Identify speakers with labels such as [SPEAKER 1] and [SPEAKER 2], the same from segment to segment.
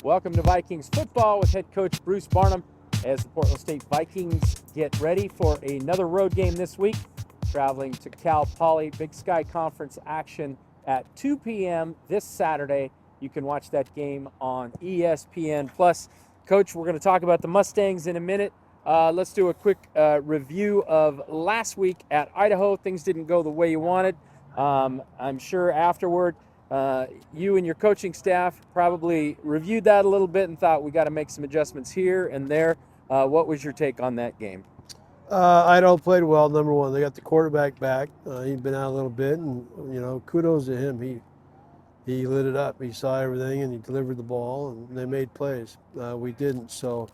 [SPEAKER 1] Welcome to Vikings football with head coach Bruce Barnum as the Portland State Vikings get ready for another road game this week, traveling to Cal Poly. Big Sky Conference action at 2 p.m. this Saturday. You can watch that game on ESPN+. Coach, we're going to talk about the Mustangs in a minute. Let's do a quick review of last week at Idaho. Things didn't go the way you wanted. I'm sure afterward, you and your coaching staff probably reviewed that a little bit and thought we got to make some adjustments here and there. What was your take on that game?
[SPEAKER 2] Idaho played well, number one. They got the quarterback back. He'd been out a little bit, and, kudos to him. He lit it up. He saw everything, and he delivered the ball, and they made plays. We didn't, so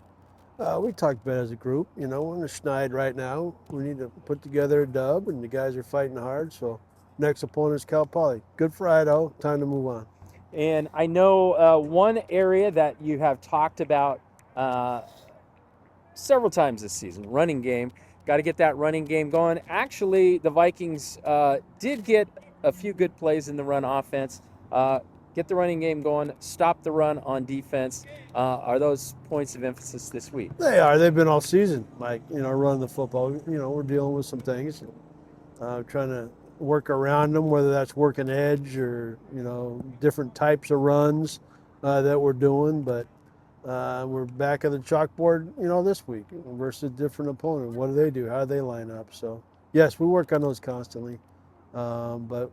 [SPEAKER 2] we talked about it as a group. We're in the schneid right now. We need to put together a dub, and the guys are fighting hard, so next opponent is Cal Poly. Good for Idaho. Time to move on.
[SPEAKER 1] And I know one area that you have talked about several times this season, running game. Got to get that running game going. Actually, the Vikings did get a few good plays in the run offense. Get the running game going, stop the run on defense. Are those points of emphasis this week?
[SPEAKER 2] They are. They've been all season, Mike, running the football. We're dealing with some things, trying to work around them, whether that's working edge or, different types of runs that we're doing. But we're back at the chalkboard, this week versus a different opponent. What do they do? How do they line up? So, yes, we work on those constantly. But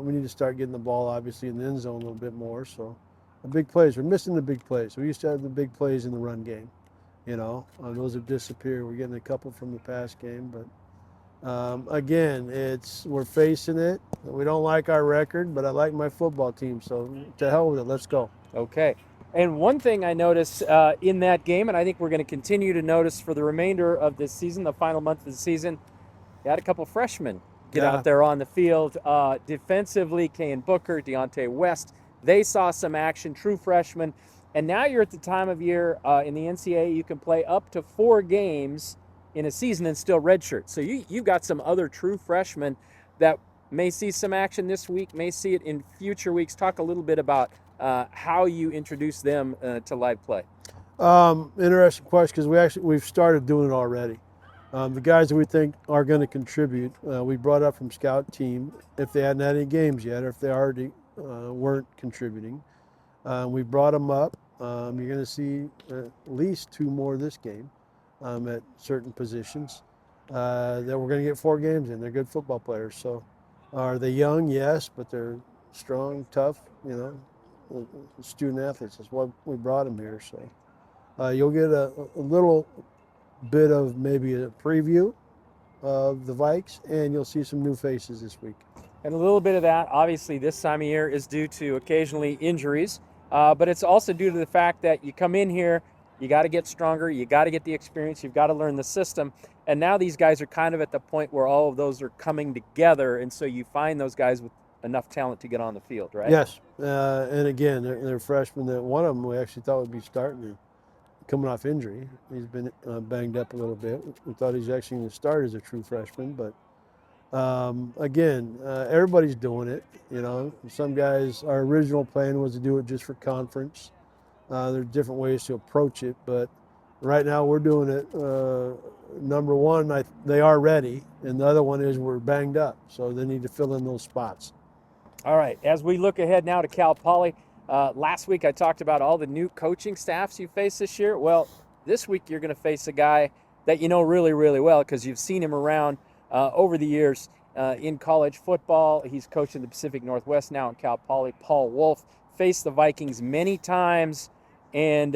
[SPEAKER 2] we need to start getting the ball, obviously, in the end zone a little bit more. So, the big plays. We're missing the big plays. We used to have the big plays in the run game. Those have disappeared. We're getting a couple from the pass game, but again, we're facing it. We don't like our record, but I like my football team. So to hell with it. Let's go.
[SPEAKER 1] Okay. And one thing I noticed in that game, and I think we're going to continue to notice for the remainder of this season, the final month of the season, you had a couple freshmen get out there on the field. Defensively, Kayan Booker, Deontay West, they saw some action, true freshmen. And now you're at the time of year in the NCAA, you can play up to 4 games in a season and still redshirt. So you've got some other true freshmen that may see some action this week, may see it in future weeks. Talk a little bit about how you introduce them to live play.
[SPEAKER 2] Interesting question, because we've started doing it already. The guys that we think are going to contribute, we brought up from scout team if they hadn't had any games yet, or if they already weren't contributing. We brought them up. You're going to see at least 2 more this game. At certain positions that we're going to get 4 games in. They're good football players. So are they young? Yes, but they're strong, tough, student athletes. That's why we brought them here. So you'll get a little bit of maybe a preview of the Vikes, and you'll see some new faces this week.
[SPEAKER 1] And a little bit of that, obviously, this time of year is due to occasionally injuries, but it's also due to the fact that you come in here, you got to get stronger. You got to get the experience. You've got to learn the system. And now these guys are kind of at the point where all of those are coming together. And so you find those guys with enough talent to get on the field, right?
[SPEAKER 2] Yes. And again, they're freshmen. That one of them we actually thought would be starting, coming off injury. He's been banged up a little bit. We thought he's actually going to start as a true freshman. But again, everybody's doing it. Some guys, our original plan was to do it just for conference. There's different ways to approach it, but right now we're doing it. Number one, they are ready, and the other one is we're banged up, so they need to fill in those spots.
[SPEAKER 1] All right, as we look ahead now to Cal Poly, last week I talked about all the new coaching staffs you face this year. Well, this week you're going to face a guy that you know really, really well because you've seen him around over the years in college football. He's coached in the Pacific Northwest now at Cal Poly. Paul Wolf faced the Vikings many times. And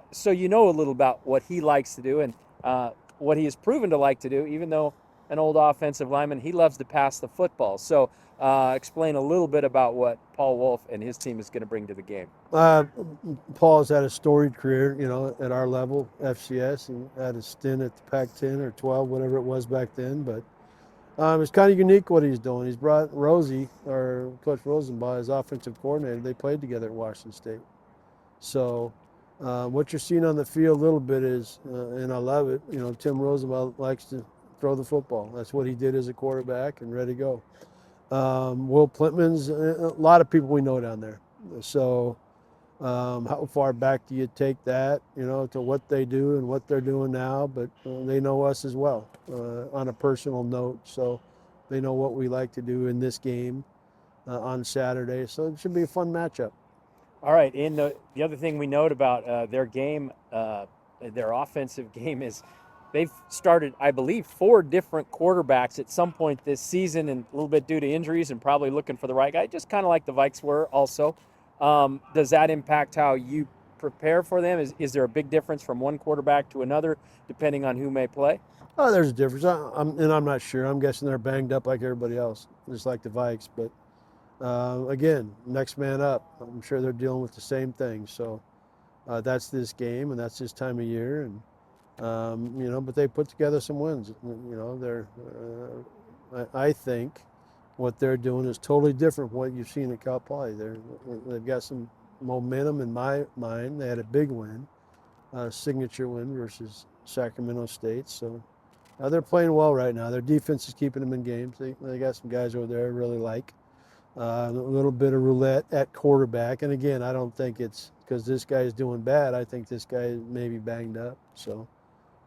[SPEAKER 1] so you know a little about what he likes to do and what he has proven to like to do, even though an old offensive lineman, he loves to pass the football. So explain a little bit about what Paul Wolf and his team is going to bring to the game.
[SPEAKER 2] Paul's had a storied career, at our level, FCS, and had a stint at the Pac-10 or 12, whatever it was back then. But it's kind of unique what he's doing. He's brought Rosie, or Coach Rosenbaugh, as offensive coordinator. They played together at Washington State. So what you're seeing on the field a little bit is, and I love it, Tim Rosenbaugh likes to throw the football. That's what he did as a quarterback and ready to go. Will Plintman's a lot of people we know down there. So How far back do you take that, to what they do and what they're doing now? But they know us as well on a personal note. So they know what we like to do in this game on Saturday. So it should be a fun matchup.
[SPEAKER 1] All right. And the other thing we note about their game, their offensive game, is they've started, I believe, 4 different quarterbacks at some point this season, and a little bit due to injuries and probably looking for the right guy, just kind of like the Vikes were also. Does that impact how you prepare for them? Is there a big difference from one quarterback to another, depending on who may play?
[SPEAKER 2] Oh, there's a difference. I'm not sure. I'm guessing they're banged up like everybody else, just like the Vikes. But again, next man up. I'm sure they're dealing with the same thing. So that's this game, and that's this time of year, and but they put together some wins. They're. I think what they're doing is totally different from what you've seen at Cal Poly. They've got some momentum in my mind. They had a big win, a signature win versus Sacramento State. So they're playing well right now. Their defense is keeping them in games. They got some guys over there I really like. A little bit of roulette at quarterback. And again, I don't think it's because this guy is doing bad. I think this guy is maybe banged up. So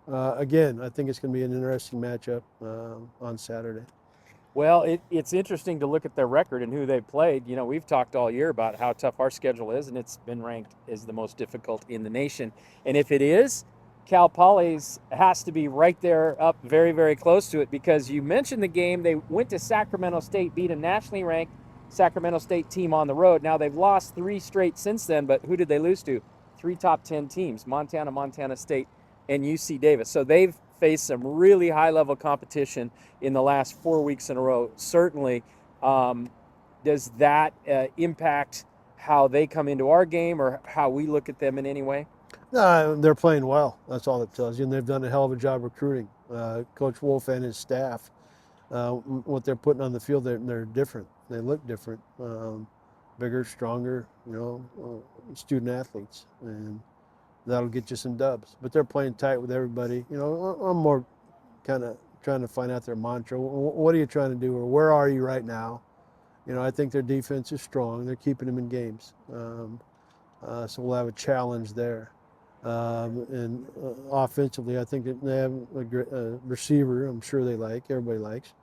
[SPEAKER 2] again, I think it's going to be an interesting matchup on Saturday.
[SPEAKER 1] Well, it's interesting to look at their record and who they played. We've talked all year about how tough our schedule is, and it's been ranked as the most difficult in the nation. And if it is, Cal Poly's has to be right there up very, very close to it, because you mentioned the game. They went to Sacramento State, beat a nationally ranked Sacramento State team on the road. Now they've lost 3 straight since then, but who did they lose to? 3 top 10 teams, Montana, Montana State, and UC Davis. So they've faced some really high-level competition in the last 4 weeks in a row. Certainly, does that impact how they come into our game or how we look at them in any way?
[SPEAKER 2] They're playing well. That's all it tells you. And they've done a hell of a job recruiting. Coach Wolf and his staff, what they're putting on the field, they're different. They look different. Bigger, stronger, student athletes. And that'll get you some dubs. But they're playing tight with everybody. I'm more kind of trying to find out their mantra. What are you trying to do, or where are you right now? I think their defense is strong. They're keeping them in games. So we'll have a challenge there. And offensively, I think that they have a receiver I'm sure everybody likes.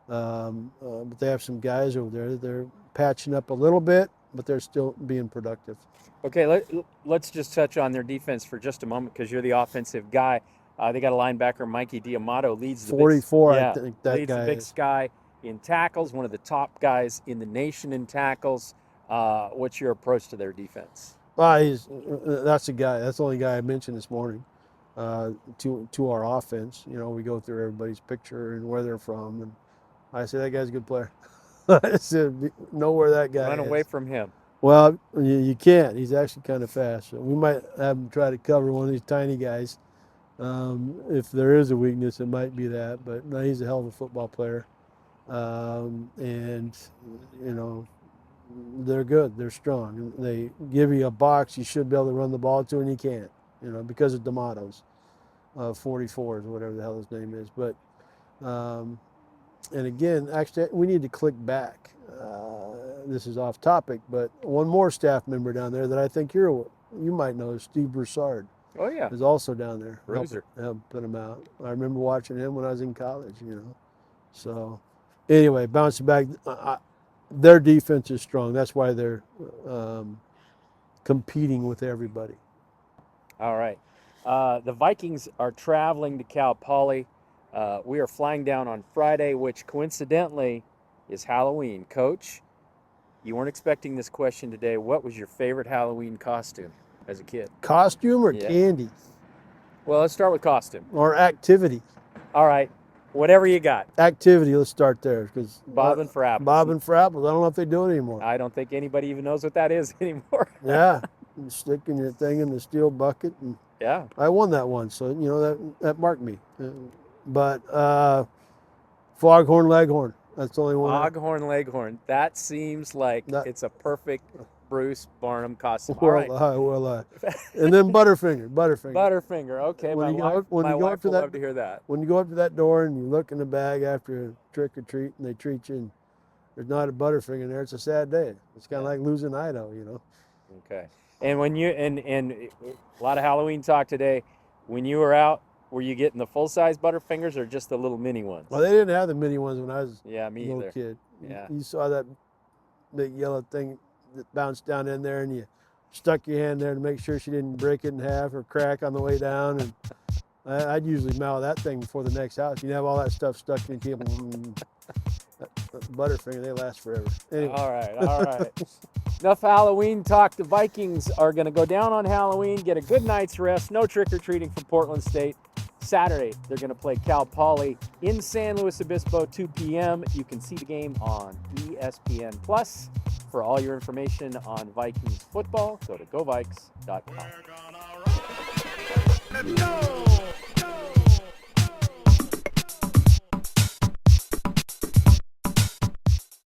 [SPEAKER 2] But they have some guys over there. They're patching up a little bit, but they're still being productive.
[SPEAKER 1] Okay, let's just touch on their defense for just a moment, because you're the offensive guy. They got a linebacker, Mikey Diamato, leads the
[SPEAKER 2] 44, I think that
[SPEAKER 1] leads
[SPEAKER 2] guy
[SPEAKER 1] the Big
[SPEAKER 2] is.
[SPEAKER 1] Sky in tackles, one of the top guys in the nation in tackles. What's your approach to their defense?
[SPEAKER 2] That's the guy. That's the only guy I mentioned this morning to our offense. We go through everybody's picture and where they're from, and I say that guy's a good player. I said, know where that guy
[SPEAKER 1] Run
[SPEAKER 2] is.
[SPEAKER 1] away from him.
[SPEAKER 2] Well, you can't. He's actually kind of fast. We might have him try to cover one of these tiny guys. If there is a weakness, it might be that. But no, he's a hell of a football player. And, they're good. They're strong. They give you a box you should be able to run the ball to, and you can't, because of D'Amato's 44s or whatever the hell his name is. But, and again, actually, we need to click back. This is off topic, but one more staff member down there that I think you might know is Steve Broussard.
[SPEAKER 1] Oh, yeah.
[SPEAKER 2] Is also down there.
[SPEAKER 1] Bruiser.
[SPEAKER 2] Help put him out. I remember watching him when I was in college, So, anyway, bouncing back, their defense is strong. That's why they're competing with everybody.
[SPEAKER 1] All right. The Vikings are traveling to Cal Poly. We are flying down on Friday, which coincidentally is Halloween. Coach, you weren't expecting this question today. What was your favorite Halloween costume as a kid?
[SPEAKER 2] Costume or
[SPEAKER 1] Yeah.
[SPEAKER 2] candy?
[SPEAKER 1] Well, let's start with costume.
[SPEAKER 2] Or activity?
[SPEAKER 1] All right. Whatever you got.
[SPEAKER 2] Activity, let's start there. Because
[SPEAKER 1] Bobbing for apples.
[SPEAKER 2] Bobbing for apples. I don't know if they do it anymore.
[SPEAKER 1] I don't think anybody even knows what that is anymore.
[SPEAKER 2] Yeah. You sticking your thing in the steel bucket. And
[SPEAKER 1] Yeah.
[SPEAKER 2] I won that one, so, that marked me. But Foghorn Leghorn. That's the only one.
[SPEAKER 1] Foghorn Leghorn. That seems like it's a perfect Bruce Barnum costume. All right.
[SPEAKER 2] And then Butterfinger.
[SPEAKER 1] Butterfinger. Okay. My wife will love to hear that.
[SPEAKER 2] When you go up to that door and you look in the bag after a trick or treat and they treat you and there's not a Butterfinger there, it's a sad day. It's kind of like losing Idaho,
[SPEAKER 1] Okay. And when you and a lot of Halloween talk today. When you were out, were you getting the full size Butterfingers or just the little mini ones?
[SPEAKER 2] Well, they didn't have the mini ones when I was
[SPEAKER 1] Yeah,
[SPEAKER 2] a
[SPEAKER 1] me
[SPEAKER 2] little
[SPEAKER 1] either.
[SPEAKER 2] kid.
[SPEAKER 1] Yeah.
[SPEAKER 2] You saw that big yellow thing that bounced down in there, and you stuck your hand there to make sure she didn't break it in half or crack on the way down. And I'd usually mow that thing before the next house. You have all that stuff stuck in your Butterfinger, they last forever. Anyway.
[SPEAKER 1] All right. Enough Halloween talk. The Vikings are going to go down on Halloween, get a good night's rest. No trick-or-treating for Portland State. Saturday, they're going to play Cal Poly in San Luis Obispo, 2 p.m. You can see the game on ESPN+. For all your information on Vikings football, go to govikes.com.
[SPEAKER 3] We're gonna rock. Let's go!